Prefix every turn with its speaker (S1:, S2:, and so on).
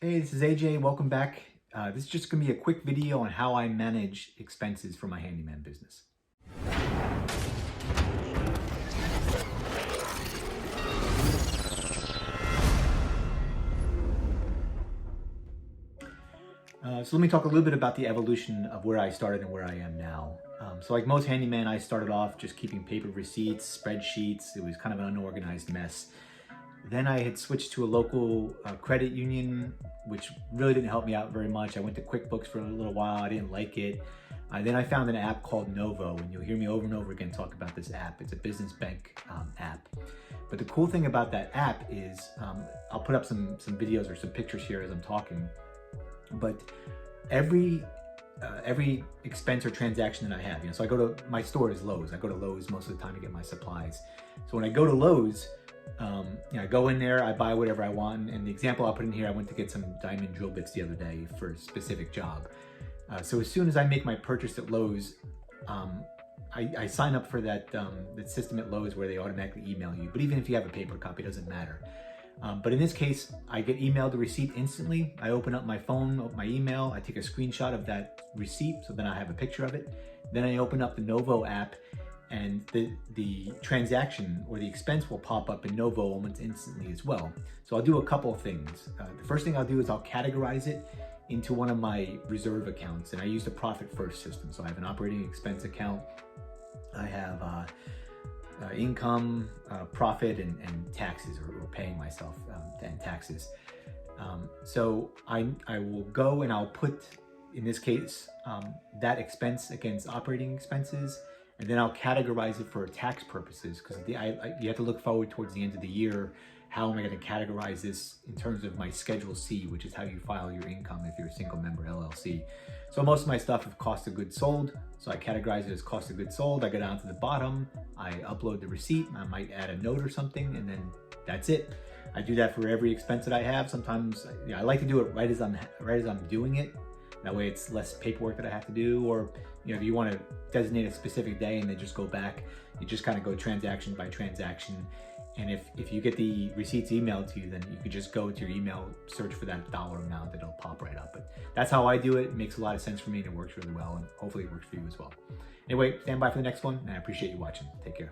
S1: Hey, this is AJ. Welcome back. This is just going to be a quick video on how I manage expenses for my handyman business. So let me talk a little bit about the evolution of where I started and where I am now. So like most handyman, I started off just keeping paper receipts, spreadsheets. It was kind of an unorganized mess. Then I had switched to a local credit union, which really didn't help me out very much. I went to QuickBooks for a little while. I didn't like it. Then I found an app called Novo, and you'll hear me over and over again talk about this app. It's a business bank app. But the cool thing about that app is, I'll put up some videos or some pictures here as I'm talking, but every expense or transaction that I have, so I go to, my store is Lowe's. I go to Lowe's most of the time to get my supplies. So when I go to Lowe's, I go in there, I buy whatever I want. And the example I'll put in here, I went to get some diamond drill bits the other day for a specific job. So as soon as I make my purchase at Lowe's, I sign up for that system at Lowe's where they automatically email you. But even if you have a paper copy, it doesn't matter. But in this case, I get emailed the receipt instantly. I open up my phone, my email, I take a screenshot of that receipt, so then I have a picture of it. Then I open up the Novo app, and the transaction or the expense will pop up in Novo almost instantly as well. So I'll do a couple of things. The first thing I'll do is I'll categorize it into one of my reserve accounts, and I use the profit first system. So I have an operating expense account, I have income, profit, and taxes, or paying myself and taxes. So I will go and I'll put, in this case, that expense against operating expenses, and then I'll categorize it for tax purposes, because you have to look forward towards the end of the year. How am I going to categorize this in terms of my Schedule C, which is how you file your income if you're a single member LLC. So most of my stuff is cost of goods sold, so I categorize it as cost of goods sold. I go down to the bottom, I upload the receipt, I might add a note or something, and then that's it. I do that for every expense that I have. Sometimes I like to do it right as I'm doing it. That way it's less paperwork that I have to do. Or if you want to designate a specific day and then just go back, you just kind of go transaction by transaction. And if you get the receipts emailed to you, then you could just go to your email, search for that dollar amount, and it'll pop right up. But that's how I do it. It makes a lot of sense for me, and it works really well, and hopefully it works for you as well. Anyway, stand by for the next one, and I appreciate you watching. Take care.